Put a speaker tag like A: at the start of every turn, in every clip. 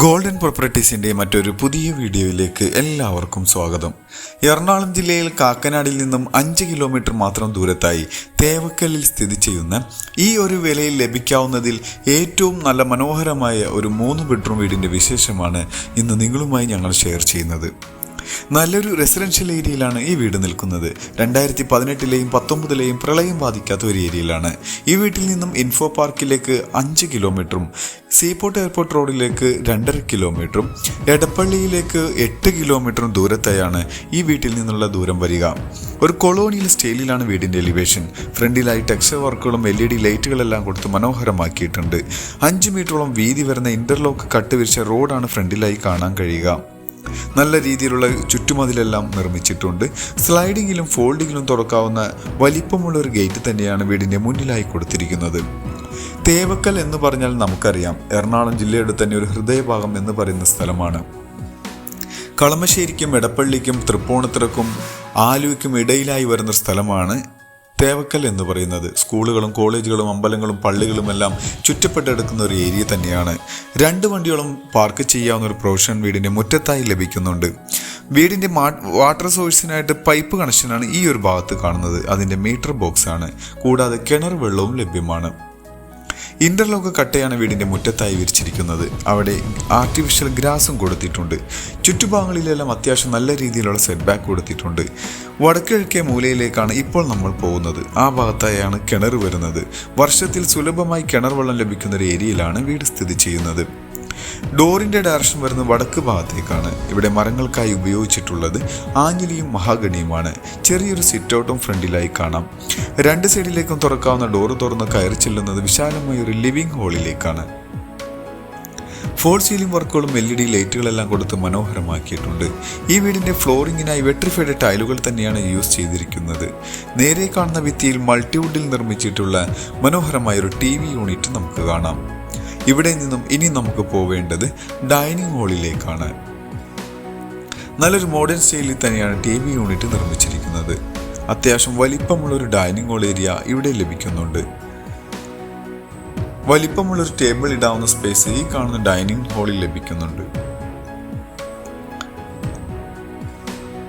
A: Golden പ്രോപ്പർട്ടീസിൻ്റെ മറ്റൊരു പുതിയ വീഡിയോയിലേക്ക് എല്ലാവർക്കും സ്വാഗതം. എറണാകുളം ജില്ലയിൽ കാക്കനാടിൽ നിന്നും 5 കിലോമീറ്റർ മാത്രം ദൂരത്തായി തേവക്കല്ലിൽ സ്ഥിതി ചെയ്യുന്ന ഈ ഒരു വിലയിൽ ലഭിക്കാവുന്നതിൽ ഏറ്റവും നല്ല മനോഹരമായ ഒരു 3 ബെഡ്റൂം വീടിൻ്റെ വിശേഷമാണ് ഇന്ന് നിങ്ങളുമായി ഞങ്ങൾ ഷെയർ ചെയ്യുന്നത്. നല്ലൊരു റെസിഡൻഷ്യൽ ഏരിയയിലാണ് ഈ വീട് നിൽക്കുന്നത്. 2018ലെയും 19ലെയും പ്രളയം ബാധിക്കാത്ത ഒരു ഏരിയയിലാണ്. ഈ വീട്ടിൽ നിന്നും ഇൻഫോ പാർക്കിലേക്ക് 5 കിലോമീറ്ററും സീപോർട്ട് എയർപോർട്ട് റോഡിലേക്ക് 2.5 കിലോമീറ്ററും എടപ്പള്ളിയിലേക്ക് 8 കിലോമീറ്ററും ദൂരത്തായാണ് ഈ വീട്ടിൽ നിന്നുള്ള ദൂരം വരിക. ഒരു കൊളോണിയൽ സ്റ്റൈലിലാണ് വീടിൻ്റെ എലിവേഷൻ. ഫ്രണ്ടിലായി ടെക്സ്ചർ വർക്കുകളും LED ലൈറ്റുകളെല്ലാം കൊടുത്ത് മനോഹരമാക്കിയിട്ടുണ്ട്. 5 മീറ്ററോളം വീതി വരുന്ന ഇന്റർലോക്ക് കട്ടുവിരിച്ച റോഡാണ് ഫ്രണ്ടിലായി കാണാൻ കഴിയുക. നല്ല രീതിയിലുള്ള ചുറ്റുമതിലെല്ലാം നിർമ്മിച്ചിട്ടുണ്ട്. സ്ലൈഡിങ്ങിലും ഫോൾഡിങ്ങിലും തുറക്കാവുന്ന വലിപ്പമുള്ള ഒരു ഗേറ്റ് തന്നെയാണ് വീടിൻ്റെ മുന്നിലായി കൊടുത്തിരിക്കുന്നത്. തേവക്കൽ എന്ന് പറഞ്ഞാൽ നമുക്കറിയാം, എറണാകുളം ജില്ലയുടെ തന്നെ ഒരു ഹൃദയഭാഗം എന്ന് പറയുന്ന സ്ഥലമാണ്. കളമശ്ശേരിക്കും എടപ്പള്ളിക്കും തൃപ്പൂണിത്തുറക്കും ആലുവയ്ക്കും ഇടയിലായി വരുന്ന സ്ഥലമാണ് തേവക്കൽ എന്ന് പറയുന്നത്. സ്കൂളുകളും കോളേജുകളും അമ്പലങ്ങളും പള്ളികളും എല്ലാം ചുറ്റപ്പെട്ടെടുക്കുന്ന ഒരു ഏരിയ തന്നെയാണ്. 2 വണ്ടിയോളം പാർക്ക് ചെയ്യാവുന്ന ഒരു പ്രൊവിഷൻ വീടിൻ്റെ മുറ്റത്തായി ലഭിക്കുന്നുണ്ട്. വീടിൻ്റെ വാട്ടർ സോഴ്സിനായിട്ട് പൈപ്പ് കണക്ഷനാണ് ഈ ഒരു ഭാഗത്ത് കാണുന്നത്. അതിൻ്റെ മീറ്റർ ബോക്സ് ആണ്. കൂടാതെ കിണർ വെള്ളവും ലഭ്യമാണ്. ഇന്റർലോക്ക് കട്ടയാണ് വീടിൻ്റെ മുറ്റത്തായി വിരിച്ചിരിക്കുന്നത്. അവിടെ ആർട്ടിഫിഷ്യൽ ഗ്രാസും കൊടുത്തിട്ടുണ്ട്. ചുറ്റുഭാഗങ്ങളിലെല്ലാം അത്യാവശ്യം നല്ല രീതിയിലുള്ള സെറ്റ് ബാക്ക് കൊടുത്തിട്ടുണ്ട്. വടക്കിഴക്കേ മൂലയിലേക്കാണ് ഇപ്പോൾ നമ്മൾ പോകുന്നത്. ആ ഭാഗത്തായാണ് കിണർ വരുന്നത്. വർഷത്തിൽ സുലഭമായി കിണർ വെള്ളം ലഭിക്കുന്ന ഒരു ഏരിയയിലാണ് വീട് സ്ഥിതി ചെയ്യുന്നത്. ഡോറിൻ്റെ ഡയറക്ഷൻ വരുന്ന വടക്ക് ഭാഗത്തേക്കാണ്. ഇവിടെ മരങ്ങൾക്കായി ഉപയോഗിച്ചിട്ടുള്ളത് ആഞ്ഞിലിയും മഹാഗണിയുമാണ്. ചെറിയൊരു സിറ്റൗട്ടും ഫ്രണ്ടിലായി കാണാം. 2 സൈഡിലേക്കും തുറക്കാവുന്ന ഡോറ് തുറന്ന് കയറി ചെല്ലുന്നത് വിശാലമായ ഒരു ലിവിംഗ് ഹാളിലേക്കാണ്. ഫോൾ സീലിംഗ് വർക്കുകളും LED ലൈറ്റുകളെല്ലാം കൊടുത്ത് മനോഹരമാക്കിയിട്ടുണ്ട്. ഈ വീടിൻ്റെ ഫ്ലോറിങ്ങിനായി വെട്രിഫൈഡ് ടൈലുകൾ തന്നെയാണ് യൂസ് ചെയ്തിരിക്കുന്നത്. നേരെ കാണുന്ന ഭിത്തിയിൽ മൾട്ടിവുഡിൽ നിർമ്മിച്ചിട്ടുള്ള മനോഹരമായൊരു TV യൂണിറ്റ് നമുക്ക് കാണാം. ഇവിടെ നിന്നും ഇനി നമുക്ക് പോവേണ്ടത് ഡൈനിങ് ഹാളിലേക്കാണ്. നല്ലൊരു മോഡേൺ സ്റ്റൈലിൽ തന്നെയാണ് TV യൂണിറ്റ് നിർമ്മിച്ചിരിക്കുന്നത്. അത്യാവശ്യം വലിപ്പമുള്ളൊരു ഡൈനിങ് ഹാൾ ഏരിയ ഇവിടെ ലഭിക്കുന്നുണ്ട്. വലിപ്പമുള്ളൊരു ടേബിൾ ഇടാവുന്ന സ്പേസ് ഈ കാണുന്ന ഡൈനിങ് ഹാളിൽ ലഭിക്കുന്നുണ്ട്.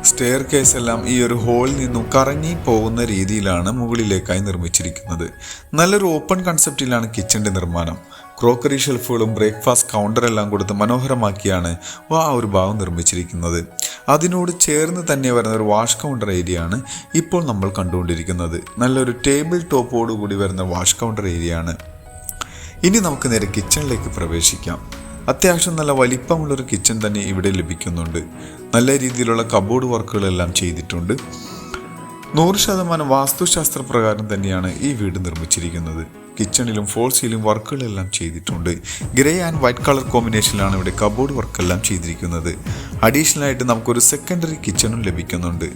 A: സ്റ്റെയർ കേസ് എല്ലാം ഈ ഒരു ഹോളിൽ നിന്നും കറങ്ങി പോകുന്ന രീതിയിലാണ് മുകളിലേക്കായി നിർമ്മിച്ചിരിക്കുന്നത്. നല്ലൊരു ഓപ്പൺ കൺസെപ്റ്റിലാണ് കിച്ചന്റെ നിർമ്മാണം. ക്രോക്കറി ഷെൽഫുകളും ബ്രേക്ക്ഫാസ്റ്റ് കൗണ്ടറെല്ലാം കൊടുത്ത് മനോഹരമാക്കിയാണ് ആ ഒരു ഭാഗം നിർമ്മിച്ചിരിക്കുന്നത്. അതിനോട് ചേർന്ന് തന്നെ വരുന്ന ഒരു വാഷ് കൗണ്ടർ ഏരിയ ആണ് ഇപ്പോൾ നമ്മൾ കണ്ടുകൊണ്ടിരിക്കുന്നത്. നല്ലൊരു ടേബിൾ ടോപ്പോട് കൂടി വരുന്ന വാഷ് കൗണ്ടർ ഏരിയ ആണ്. ഇനി നമുക്ക് നേരെ കിച്ചണിലേക്ക് പ്രവേശിക്കാം. അത്യാവശ്യം നല്ല വലിപ്പമുള്ളൊരു കിച്ചൺ തന്നെ ഇവിടെ ലഭിക്കുന്നുണ്ട്. നല്ല രീതിയിലുള്ള കബോർഡ് വർക്കുകളെല്ലാം ചെയ്തിട്ടുണ്ട്. 100% വാസ്തുശാസ്ത്ര പ്രകാരം തന്നെയാണ് ഈ വീട് നിർമ്മിച്ചിരിക്കുന്നത്. കിച്ചണിലും ഫോൾ സീലിംഗ് വർക്കുകളെല്ലാം ചെയ്തിട്ടുണ്ട്. ഗ്രേ ആൻഡ് വൈറ്റ് കളർ കോമ്പിനേഷനിലാണ് ഇവിടെ കബോർഡ് വർക്കെല്ലാം ചെയ്തിരിക്കുന്നത്. അഡീഷണലായിട്ട് നമുക്കൊരു സെക്കൻഡറി കിച്ചണും ലഭിക്കുന്നുണ്ട്.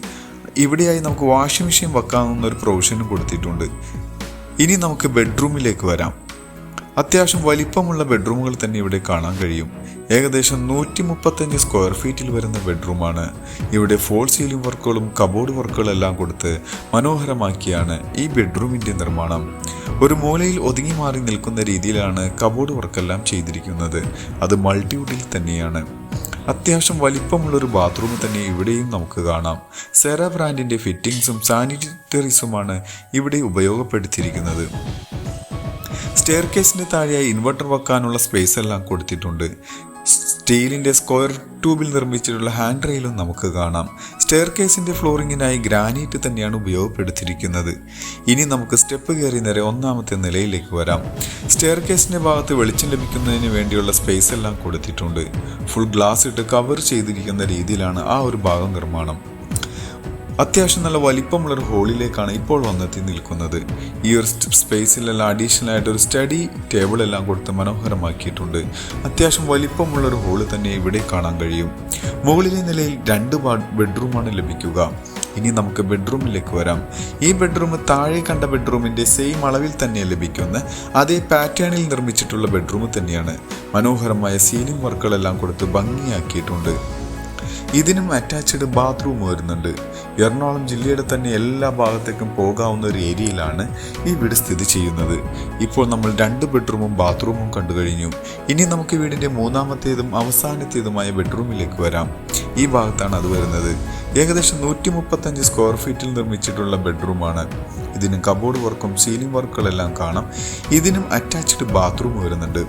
A: ഇവിടെയായി നമുക്ക് വാഷിംഗ് മെഷീൻ വെക്കാവുന്ന ഒരു പ്രൊവിഷനും കൊടുത്തിട്ടുണ്ട്. ഇനി നമുക്ക് ബെഡ്റൂമിലേക്ക് വരാം. അത്യാവശ്യം വലിപ്പമുള്ള ബെഡ്റൂമുകൾ തന്നെ ഇവിടെ കാണാൻ കഴിയും. ഏകദേശം 135 സ്ക്വയർ ഫീറ്റിൽ വരുന്ന ബെഡ്റൂമാണ്. ഇവിടെ ഫോൾ സീലിംഗ് വർക്കുകളും കബോർഡ് വർക്കുകളെല്ലാം കൊടുത്ത് മനോഹരമാക്കിയാണ് ഈ ബെഡ്റൂമിൻ്റെ നിർമ്മാണം. ഒരു മൂലയിൽ ഒതുങ്ങി മാറി നിൽക്കുന്ന രീതിയിലാണ് കബോർഡ് വർക്കെല്ലാം ചെയ്തിരിക്കുന്നത്. അത് മൾട്ടിവുഡിൽ തന്നെയാണ്. അത്യാവശ്യം വലിപ്പമുള്ളൊരു ബാത്റൂം തന്നെ ഇവിടെയും നമുക്ക് കാണാം. സെറ ബ്രാൻഡിൻ്റെ ഫിറ്റിംഗ്സും സാനിറ്ററീസുമാണ് ഇവിടെ ഉപയോഗപ്പെടുത്തിയിരിക്കുന്നത്. സ്റ്റെയർ കേസിൻ്റെ താഴെയായി ഇൻവെർട്ടർ വെക്കാനുള്ള സ്പേസ് എല്ലാം കൊടുത്തിട്ടുണ്ട്. സ്റ്റീലിൻ്റെ സ്ക്വയർ ട്യൂബിൽ നിർമ്മിച്ചിട്ടുള്ള ഹാൻഡ് റെയിലും നമുക്ക് കാണാം. സ്റ്റെയർ കേസിൻ്റെ ഫ്ലോറിങ്ങിനായി ഗ്രാനൈറ്റ് തന്നെയാണ് ഉപയോഗപ്പെടുത്തിയിരിക്കുന്നത്. ഇനി നമുക്ക് സ്റ്റെപ്പ് കയറി നേരെ 1ാമത്തെ നിലയിലേക്ക് വരാം. സ്റ്റെയർ കേസിൻ്റെ ഭാഗത്ത് വെളിച്ചം ലഭിക്കുന്നതിന് വേണ്ടിയുള്ള സ്പേസ് എല്ലാം കൊടുത്തിട്ടുണ്ട്. ഫുൾ ഗ്ലാസ് ഇട്ട് കവർ ചെയ്തിരിക്കുന്ന രീതിയിലാണ് ആ ഒരു ഭാഗം നിർമ്മാണം. അത്യാവശ്യം നല്ല വലിപ്പമുള്ളൊരു ഹോളിലേക്കാണ് ഇപ്പോൾ വന്നെത്തി നിൽക്കുന്നത്. ഈ ഒരു സ്പേസിലെല്ലാം അഡീഷണലായിട്ട് ഒരു സ്റ്റഡി ടേബിൾ എല്ലാം കൊടുത്ത് മനോഹരമാക്കിയിട്ടുണ്ട്. അത്യാവശ്യം വലിപ്പമുള്ളൊരു ഹോള് തന്നെ ഇവിടെ കാണാൻ കഴിയും. മുകളിലെ നിലയിൽ 2 ബെഡ്റൂമാണ് ലഭിക്കുക. ഇനി നമുക്ക് ബെഡ്റൂമിലേക്ക് വരാം. ഈ ബെഡ്റൂം താഴെ കണ്ട ബെഡ്റൂമിൻ്റെ സെയിം അളവിൽ തന്നെ ലഭിക്കുന്ന അതേ പാറ്റേണിൽ നിർമ്മിച്ചിട്ടുള്ള ബെഡ്റൂം തന്നെയാണ്. മനോഹരമായ സീലിംഗ് വർക്കുകളെല്ലാം കൊടുത്ത് ഭംഗിയാക്കിയിട്ടുണ്ട്. ഇതിനും അറ്റാച്ച്ഡ് ബാത്റൂം വരുന്നുണ്ട്. എറണാകുളം ജില്ലയുടെ തന്നെ എല്ലാ ഭാഗത്തേക്കും പോകാവുന്ന ഒരു ഏരിയയിലാണ് ഈ വീട് സ്ഥിതി ചെയ്യുന്നത്. ഇപ്പോൾ നമ്മൾ 2 ബെഡ്റൂമും ബാത്റൂമും കണ്ടു കഴിഞ്ഞു. ഇനി നമുക്ക് വീടിൻ്റെ മൂന്നാമത്തേതും അവസാനത്തേതുമായ ബെഡ്റൂമിലേക്ക് വരാം. ഈ ഭാഗത്താണ് അത് വരുന്നത്. ഏകദേശം 135 സ്ക്വയർ ഫീറ്റിൽ നിർമ്മിച്ചിട്ടുള്ള ബെഡ്റൂമാണ്. ഇതിന് കബോർഡ് വർക്കും സീലിംഗ് വർക്കുകളെല്ലാം കാണാം. ഇതിനും അറ്റാച്ച്ഡ് ബാത്റൂം വരുന്നുണ്ട്.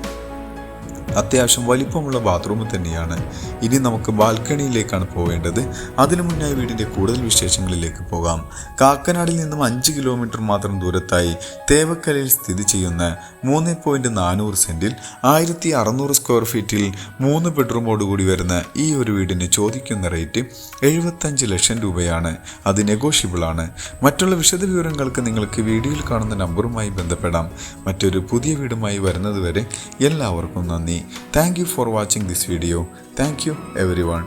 A: അത്യാവശ്യം വലിപ്പമുള്ള ബാത്റൂം തന്നെയാണ്. ഇനി നമുക്ക് ബാൽക്കണിയിലേക്കാണ് പോവേണ്ടത്. അതിനു മുന്നായി വീടിൻ്റെ കൂടുതൽ വിശേഷങ്ങളിലേക്ക് പോകാം. കാക്കനാടിൽ നിന്നും 5 കിലോമീറ്റർ മാത്രം ദൂരത്തായി തേവക്കരയിൽ സ്ഥിതി ചെയ്യുന്ന 3.400 സെന്റിൽ 1600 സ്ക്വയർ ഫീറ്റിൽ 3 ബെഡ്റൂമോടുകൂടി വരുന്ന ഈ ഒരു വീടിന് ചോദിക്കുന്ന റേറ്റ് 75 ലക്ഷം രൂപയാണ്. അത് നെഗോഷ്യബിൾ ആണ്. മറ്റുള്ള വിശദവിവരങ്ങൾക്ക് നിങ്ങൾക്ക് വീഡിയോയിൽ കാണുന്ന നമ്പറുമായി ബന്ധപ്പെടാം. മറ്റൊരു പുതിയ വീടുമായി വരുന്നതുവരെ എല്ലാവർക്കും നന്ദി. Thank you for watching this video. Thank you everyone.